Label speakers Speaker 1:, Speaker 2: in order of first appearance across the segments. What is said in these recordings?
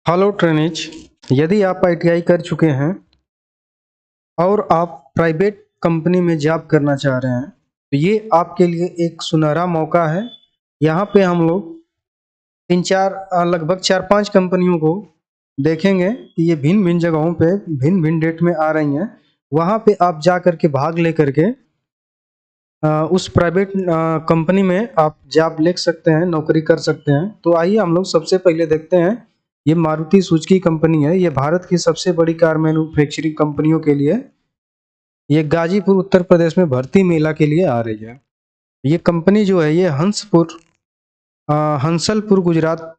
Speaker 1: Hello trainees. यदि आप ITI कर चुके हैं और आप प्राइवेट कंपनी में जॉब करना चाह रहे हैं तो ये आपके लिए एक सुनहरा मौका है। यहाँ पे हम लोग लगभग चार पांच कंपनियों को देखेंगे कि ये भिन्न भिन्न जगहों पे भिन्न भिन्न डेट में आ रही हैं। वहाँ पे आप जा करके भाग ले करके उस प्राइवेट कंपनी में आप जॉब ले सकते हैं, नौकरी कर सकते हैं। तो आइए हम लोग सबसे पहले देखते हैं। ये मारुति सुजुकी कंपनी है। ये भारत की सबसे बड़ी कार मैन्युफैक्चरिंग कंपनियों के लिए ये गाजीपुर उत्तर प्रदेश में भर्ती मेला के लिए आ रही है। ये कंपनी जो है ये हंसलपुर गुजरात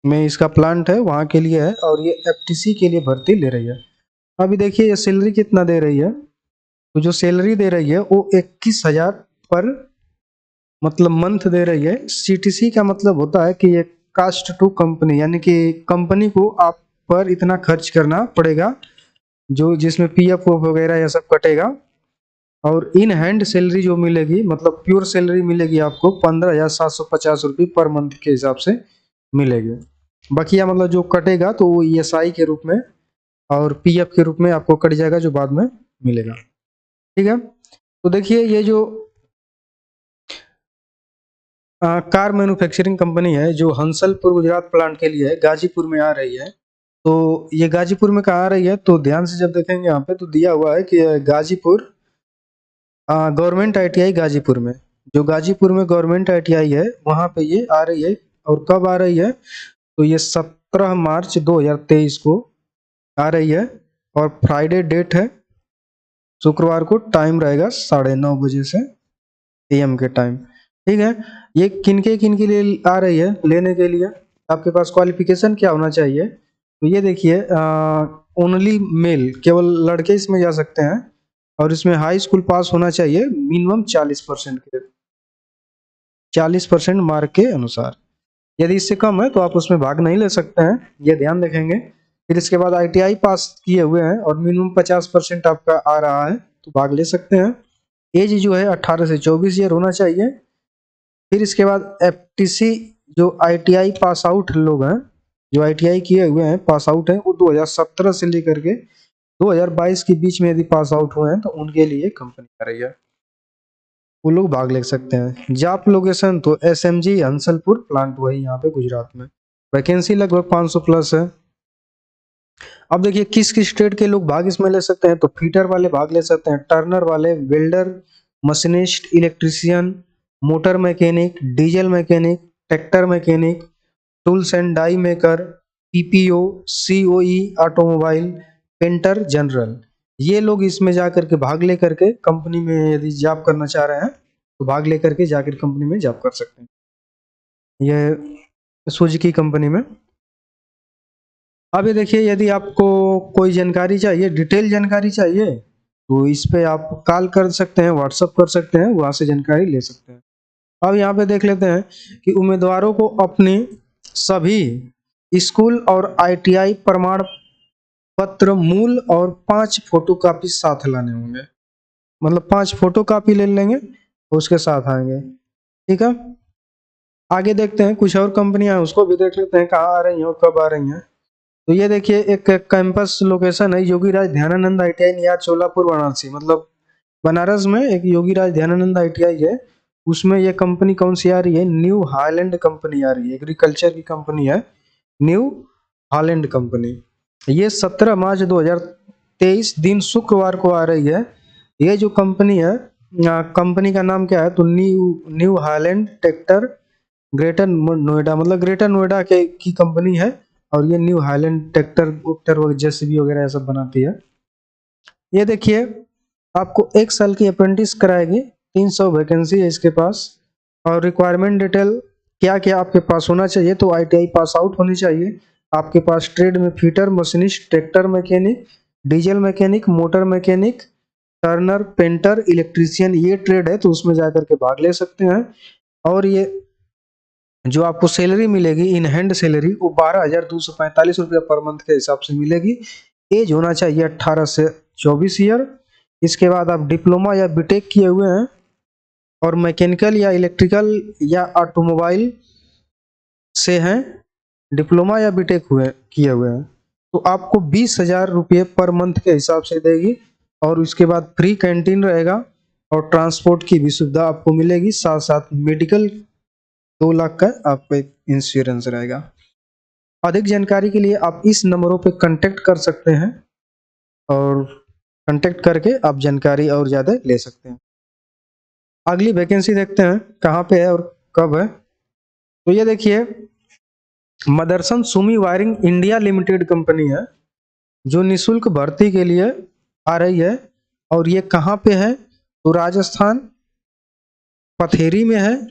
Speaker 1: में इसका प्लांट है, वहाँ के लिए है और ये एफटीसी के लिए भर्ती ले रही है। अभी देखिए ये सैलरी कितना दे रही है। तो जो सैलरी दे रही है वो 21,000 पर मतलब मंथ दे रही है। सीटीसी का मतलब होता है कि ये कास्ट टू कंपनी, यानी कि कंपनी को आप पर इतना खर्च करना पड़ेगा जो जिसमें पीएफ वगैरह यह सब कटेगा। और इन हैंड सैलरी जो मिलेगी मतलब प्योर सैलरी मिलेगी आपको 15,750 रुपये पर मंथ के हिसाब से मिलेगी। बकिया मतलब जो कटेगा तो वो ईएसआई के रूप में और पीएफ के रूप में आपको कट जाएगा जो बाद में मिलेगा। ठीक है, तो देखिए ये जो कार मैन्युफैक्चरिंग कंपनी है जो हंसलपुर गुजरात प्लांट के लिए है, गाजीपुर में आ रही है। तो ये गाजीपुर में कहाँ आ रही है तो ध्यान से जब देखेंगे यहाँ पे तो दिया हुआ है कि गाजीपुर गवर्नमेंट आईटीआई गाजीपुर में, जो गाजीपुर में गवर्नमेंट आईटीआई है वहाँ पे ये आ रही है। और कब आ रही है तो ये 17 मार्च 2023 को आ रही है और फ्राइडे डेट है, शुक्रवार को टाइम रहेगा 9:30 बजे से एएम के टाइम। ठीक है, ये किनके लिए आ रही है लेने के लिए। आपके पास क्वालिफिकेशन क्या होना चाहिए तो ये देखिए ओनली मेल, केवल लड़के इसमें जा सकते हैं और इसमें हाई स्कूल पास होना चाहिए मिनिमम 40% मार्क के अनुसार। यदि इससे कम है तो आप उसमें भाग नहीं ले सकते हैं, ये ध्यान रखेंगे। फिर इसके बाद आईटीआई पास किए हुए हैं और मिनिमम 50% आपका आ रहा है तो भाग ले सकते हैं। एज जो है 18 से 24 ईयर होना चाहिए। फिर इसके बाद एफटीसी जो आईटीआई पास आउट लोग हैं, जो आईटीआई किए हुए हैं पास आउट है, वो 2017 से लेकर के 2022 के बीच में यदि पास आउट हुए हैं तो उनके लिए कंपनी आ रही है, वो लोग भाग ले सकते हैं। जॉब लोकेशन तो एसएमजी हंसलपुर प्लांट वही यहाँ पे गुजरात में। वैकेंसी लगभग 500 प्लस है। अब देखिए किस किस स्टेट के लोग भाग इसमें ले सकते हैं तो फीटर वाले भाग ले सकते हैं, टर्नर वाले, welder, machinist, electrician, motor mechanic, diesel mechanic, tractor mechanic, tools and die maker, PPO, COE, automobile, painter, general. ये लोग इसमें जा करके भाग ले करके कंपनी में यदि जॉब करना चाह रहे हैं तो भाग ले करके जाकर कंपनी में जॉब कर सकते हैं, ये सुजुकी कंपनी में। अब ये देखिए यदि आपको कोई जानकारी चाहिए, डिटेल जानकारी चाहिए तो इस पे आप कॉल कर सकते हैं, व्हाट्सअप कर सकते हैं, वहां से जानकारी ले सकते हैं। अब यहाँ पे देख लेते हैं कि उम्मीदवारों को अपने सभी स्कूल और आईटीआई प्रमाण पत्र मूल और 5 फोटोकॉपी साथ लाने होंगे। मतलब 5 फोटोकॉपी ले लेंगे तो उसके साथ आएंगे। ठीक है, आगे देखते हैं कुछ और कंपनियां हैं उसको भी देख लेते हैं कहाँ आ रही हैं और कब आ रही हैं। तो ये देखिए एक कैंपस लोकेशन है योगीराज ध्यानानंद आईटीआई नियर चोलापुर वाराणसी, मतलब बनारस में एक योगीराज ध्यानानंद आईटीआई है। उसमें ये कंपनी कौन सी आ रही है, न्यू हालैंड कंपनी आ रही है, एग्रीकल्चर की कंपनी है न्यू हालैंड कंपनी। ये 17 मार्च 2023 दिन शुक्रवार को आ रही है। ये जो कंपनी है कंपनी का नाम क्या है तो new new Holland tractor greater Noida, मतलब ग्रेटर नोएडा के की कंपनी है। और ये न्यू हालैंड ट्रैक्टर उपटर जेसीबी वगैरह ये सब बनाती है। ये देखिए आपको 1 साल की अप्रेंटिस कराएगी, 300 वैकेंसी है इसके पास। और रिक्वायरमेंट डिटेल क्या क्या आपके पास होना चाहिए तो आईटीआई पास आउट होनी चाहिए आपके पास। ट्रेड में fitter, machinist, tractor mechanic, diesel mechanic, motor mechanic, Turner, painter, electrician, ये ट्रेड है तो उसमें जाकर के भाग ले सकते हैं। और ये जो आपको सैलरी मिलेगी इन हैंड सैलरी वो 12,245 रुपया पर मंथ के हिसाब से मिलेगी। एज होना चाहिए 18 से 24 ईयर। इसके बाद आप डिप्लोमा या बीटेक किए हुए हैं और मैकेनिकल या इलेक्ट्रिकल या ऑटोमोबाइल से हैं डिप्लोमा या बीटेक हुए किए हुए हैं तो आपको 20,000 रुपये पर मंथ के हिसाब से देगी। और उसके बाद फ्री कैंटीन रहेगा और ट्रांसपोर्ट की भी सुविधा आपको मिलेगी, साथ साथ मेडिकल 2 लाख का आपको एक इंश्योरेंस रहेगा। अधिक जानकारी के लिए आप इस नंबरों पे कांटेक्ट कर सकते हैं और कांटेक्ट करके आप जानकारी और ज़्यादा ले सकते हैं। अगली वैकेंसी देखते हैं कहाँ पे है और कब है। तो ये देखिए, Motherson Sumi Wiring India Limited company है जो निशुल्क भर्ती के लिए आ रही है। और ये कहाँ पे है, तो राजस्थान पथेरी में है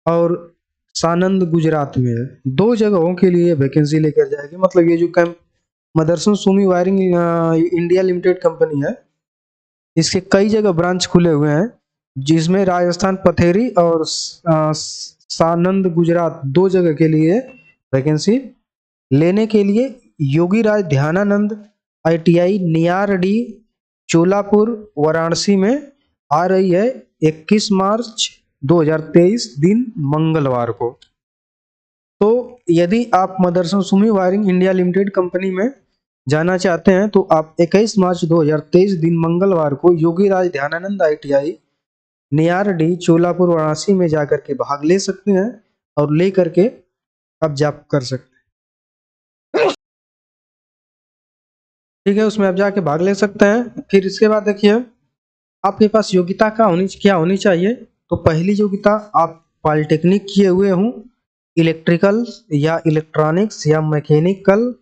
Speaker 1: और सानंद गुजरात में है। 2 जगहों के लिए वैकेंसी लेकर जाएगी। मतलब ये जो camp Motherson Sumi Wiring India Limited company है, इसके कई जगह ब्रांच खुले हुए हैं, जिसमें राजस्थान पथेरी और सानंद गुजरात 2 जगह के लिए वैकेंसी लेने के लिए योगी राज ध्यानानंद ITI नियारडी चोलापुर वाराणसी में आ रही है 21 मार्च 2023 दिन मंगलवार को। तो यदि आप Motherson Sumi Wiring India Limited company में जाना चाहते हैं तो आप 21 मार्च 2023 दिन मंगलवार को योगी राज ध्यानानंद ITI नियारडी चोलापुर वाराणसी में जाकर के भाग ले सकते हैं और ले करके आप जॉब कर सकते हैं। ठीक है, उसमें आप जाके भाग ले सकते हैं। फिर इसके बाद देखिए, आपके पास योग्यता क्या होनी चाहिए। तो पहली योग्यता, आप पॉलिटेक्निक किए हुए हों, इलेक्ट्रिकल या इलेक्ट्रॉनिक्स या मैकेनिकल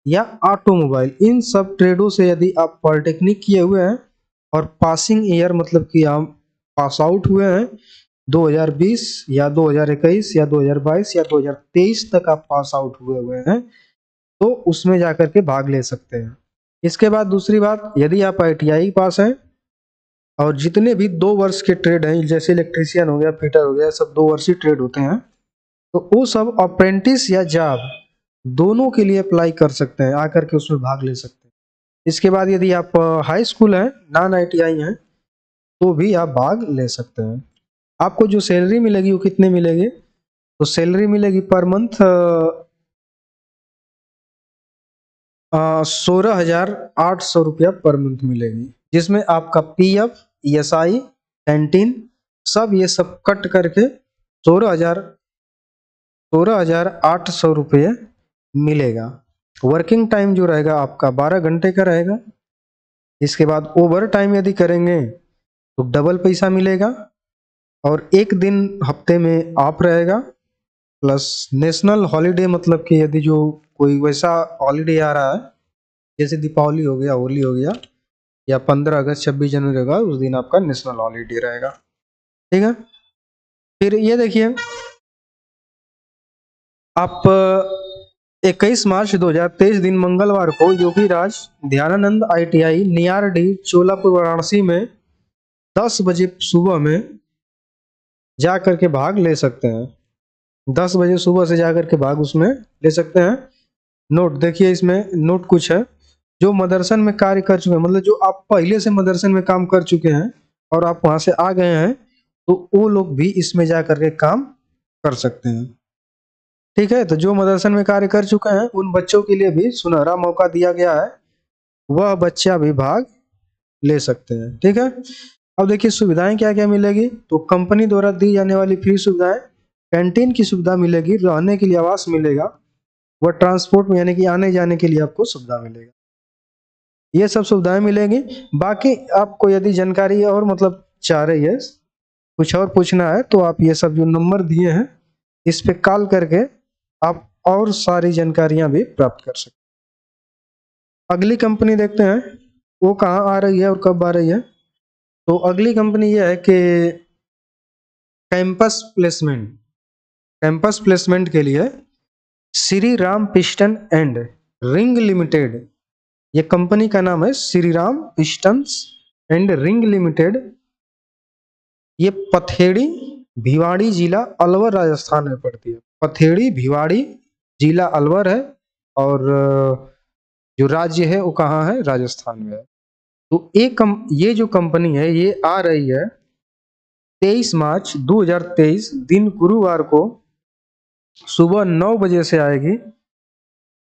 Speaker 1: या ऑटोमोबाइल, इन सब ट्रेडों से यदि आप पॉलिटेक्निक किए हुए हैं और पासिंग ईयर मतलब कि आप पास आउट हुए हैं 2020 या 2021 या 2022 या 2023 तक आप पास आउट हुए हैं तो उसमें जाकर के भाग ले सकते हैं। इसके बाद दूसरी बात, यदि आप ITI पास हैं और जितने भी 2 वर्ष के ट्रेड हैं, जैसे इलेक्ट्रीशियन हो गया, फिटर हो गया, सब 2 वर्षीय ट्रेड होते हैं, तो वो सब अप्रेंटिस या जॉब दोनों के लिए अप्लाई कर सकते हैं, आकर के उसमें भाग ले सकते हैं। इसके बाद यदि आप हाई स्कूल हैं, नॉन ITI हैं, तो भी आप भाग ले सकते हैं। आपको जो सैलरी मिलेगी वो कितने मिलेगी, तो सैलरी मिलेगी पर मंथ 16,800 रुपया पर मंथ मिलेगी, जिसमें आपका PF ESI कैंटीन सब ये सब कट करके 16,800 रुपये मिलेगा। वर्किंग टाइम जो रहेगा आपका 12 घंटे का रहेगा। इसके बाद ओवर टाइम यदि करेंगे तो डबल पैसा मिलेगा और 1 दिन हफ्ते में ऑफ रहेगा, प्लस नेशनल हॉलीडे, मतलब कि यदि जो कोई वैसा हॉलीडे आ रहा है जैसे दीपावली हो गया, होली हो गया या 15 अगस्त 26 जनवरी होगा, उस दिन आपका नेशनल हॉलीडे रहेगा। ठीक है, फिर ये देखिए, आप 21 मार्च 2023 दिन मंगलवार को योगी राज ध्यानानंद ITI नियारडी चोलापुर वाराणसी में 10 बजे सुबह में जा करके भाग ले सकते हैं। 10 बजे सुबह से जा करके भाग उसमें ले सकते हैं। नोट देखिए, इसमें नोट कुछ है, जो मदरसन में कार्य कर चुके हैं, मतलब जो आप पहले से मदरसन में काम कर चुके हैं और आप वहां से आ गए हैं, तो वो लोग भी इसमें जा करके काम कर सकते हैं। ठीक है, तो जो मदरसन में कार्य कर चुके हैं उन बच्चों के लिए भी सुनहरा मौका दिया गया है, वह बच्चा भी भाग ले सकते हैं। ठीक है, अब देखिए सुविधाएं क्या क्या मिलेगी। तो कंपनी द्वारा दी जाने वाली फ्री सुविधाएं, कैंटीन की सुविधा मिलेगी, रहने के लिए आवास मिलेगा, व ट्रांसपोर्ट में यानी कि आने जाने के लिए आपको सुविधा मिलेगा, ये सब सुविधाएं मिलेगी। बाकी आपको यदि जानकारी और मतलब चाह रही है, कुछ और पूछना है, तो आप ये सब जो नंबर दिए हैं इस पे कॉल करके आप और सारी जानकारियां भी प्राप्त कर सकते हैं। अगली कंपनी देखते हैं वो कहाँ आ रही है और कब आ रही है। तो अगली कंपनी ये है कि कैंपस प्लेसमेंट के लिए Shri Ram piston and ring limited, ये कंपनी का नाम है Shri Ram pistons and ring limited. ये पथेड़ी भिवाड़ी जिला अलवर राजस्थान में पड़ती है। पथेड़ी भिवाड़ी जिला अलवर है और जो राज्य है वो कहाँ है, राजस्थान में है। तो ये जो कंपनी है ये आ रही है 23 मार्च 2023 दिन गुरुवार को सुबह 9 बजे से आएगी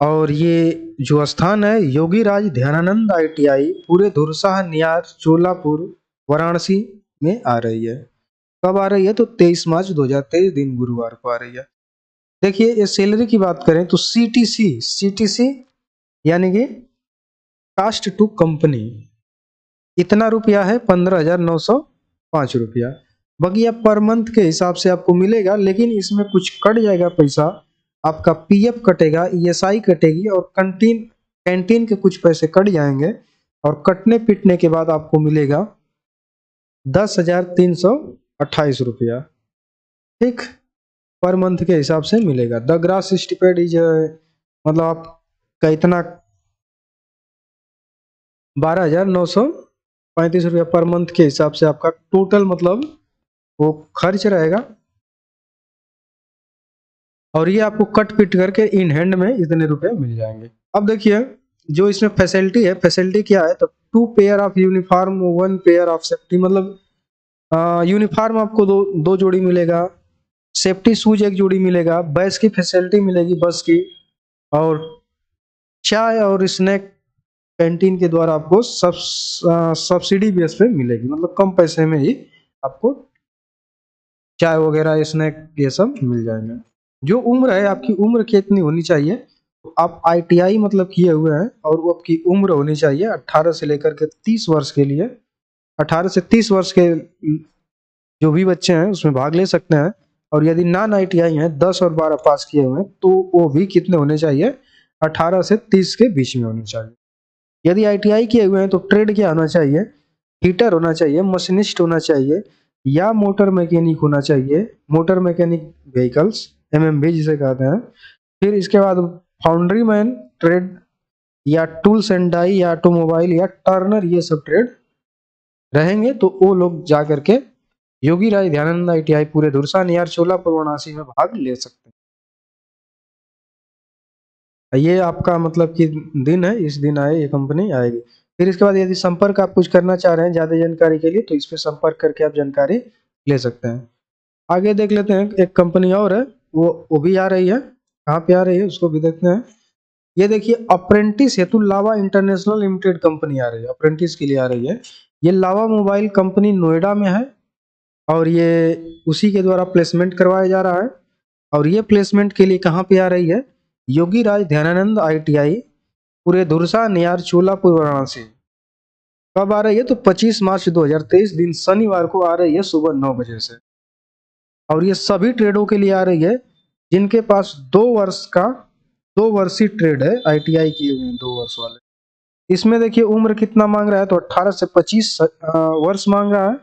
Speaker 1: और ये जो स्थान है योगी राज ध्यानानंद ITI पूरे धुरसाह नियार चोलापुर वाराणसी में आ रही है। कब आ रही है? तो 23 मार्च 2023 दिन गुरुवार को आ रही है। देखिए ये सैलरी की बात करें तो CTC यानी कि कास्ट टू कंपनी इतना रुपया है 15,905 रुपया। बाकी आप पर मंथ के हिसाब से आपको मिलेगा, लेकिन इसमें कुछ कट जाएगा पैसा, आपका PF कटेगा, ESI कटेगी और कैंटीन के कुछ पैसे कट जाएंगे और कटने पिटने के बाद आपको मिलेगा 10,328 रुपया। ठीक, पर मंथ के हिसाब से मिलेगा। द ग्रास स्टिपेंड इज मतलब आपका इतना 12,935 रुपया पर मंथ के हिसाब से आपका टोटल मतलब वो खर्च रहेगा। और ये आपको कट पिट करके इन हैंड में इतने रुपए मिल जाएंगे। अब देखिए जो इसमें फैसिलिटी है, फैसिलिटी क्या है? तो 2 pair of uniform 1 pair of safety, मतलब यूनिफॉर्म आपको दो जोड़ी मिलेगा, सेफ्टी शूज 1 जोड़ी मिलेगा, बस की फैसिलिटी मिलेगी बस की, और चाय और स्नैक कैंटीन के द्वारा आपको सब्सिडी बेस पे मिलेगी, मतलब कम पैसे में ही आपको चाय वगैरह स्नैक ये सब मिल जाएंगे। जो उम्र है आपकी, उम्र कितनी होनी चाहिए? तो आप ITI मतलब किए हुए हैं और वो आपकी उम्र होनी चाहिए 18 से लेकर के 30 वर्ष के लिए। 18 से 30 वर्ष के जो भी बच्चे हैं उसमें भाग ले सकते हैं। और यदि नॉन ITI हैं 10 और 12 पास किए हुए हैं तो वो भी कितने होने चाहिए? 18 से 30 के बीच में होने चाहिए। यदि ITI किए हुए हैं तो ट्रेड क्या होना चाहिए? हीटर होना चाहिए, मशीनिस्ट होना चाहिए या मोटर मैकेनिक होना चाहिए, मोटर मैकेनिक व्हीकल्स MMV जिसे कहते हैं। फिर इसके बाद फाउंड्री मैन ट्रेड या टूल्स एंड डाई या ऑटोमोबाइल या टर्नर, ये सब ट्रेड रहेंगे तो वो लोग जा करके योगी राज ध्यानानंद ITI पूरे धुरसा नियार चोलापुर वाराणसी में भाग ले सकते हैं। ये आपका मतलब कि दिन है, इस दिन आए ये कंपनी आएगी। फिर इसके बाद यदि संपर्क आप कुछ करना चाह रहे हैं ज्यादा जानकारी के लिए तो इस पे संपर्क करके आप जानकारी ले सकते हैं। आगे देख लेते हैं, एक कंपनी और है वो भी आ रही है। कहाँ पे आ रही है उसको भी देखते हैं। ये देखिए अप्रेंटिस हेतु लावा इंटरनेशनल लिमिटेड कंपनी आ रही है, अप्रेंटिस के लिए आ रही है। ये लावा मोबाइल कंपनी नोएडा में है और ये उसी के द्वारा प्लेसमेंट करवाया जा रहा है। और ये प्लेसमेंट के लिए कहाँ पे आ रही है? योगी राज ध्यानानंद ITI पूरे धुरसा नियार चोलापुर वाराणसी। कब आ रही है? तो 25 मार्च 2023 दिन शनिवार को आ रही है सुबह 9 बजे से। और ये सभी ट्रेडों के लिए आ रही है जिनके पास 2 वर्षीय ट्रेड है, ITI किए हुए हैं 2 वर्ष वाले। इसमें देखिए उम्र कितना मांग रहा है? तो 18 से 25 वर्ष मांग रहा है।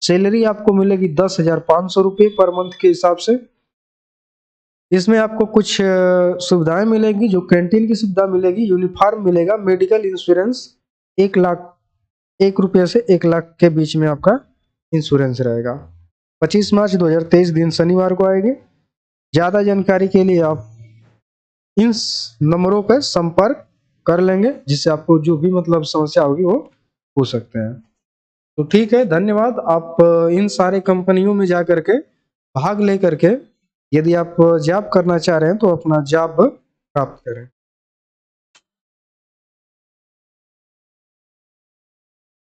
Speaker 1: सैलरी आपको मिलेगी 10,500 रुपये पर मंथ के हिसाब से। इसमें आपको कुछ सुविधाएं मिलेगी, जो कैंटीन की सुविधा मिलेगी, यूनिफॉर्म मिलेगा, मेडिकल इंश्योरेंस 1 रुपये से 1 लाख के बीच में आपका इंश्योरेंस रहेगा। 25 मार्च 2023 दिन शनिवार को आएगी। ज़्यादा जानकारी के लिए आप इन नंबरों पर संपर्क कर लेंगे, जिससे आपको जो भी मतलब समस्या होगी वो पूछ सकते हैं। तो ठीक है, धन्यवाद। आप इन सारे कंपनियों में जा करके भाग ले करके यदि आप जॉब करना चाह रहे हैं तो अपना जॉब प्राप्त करें।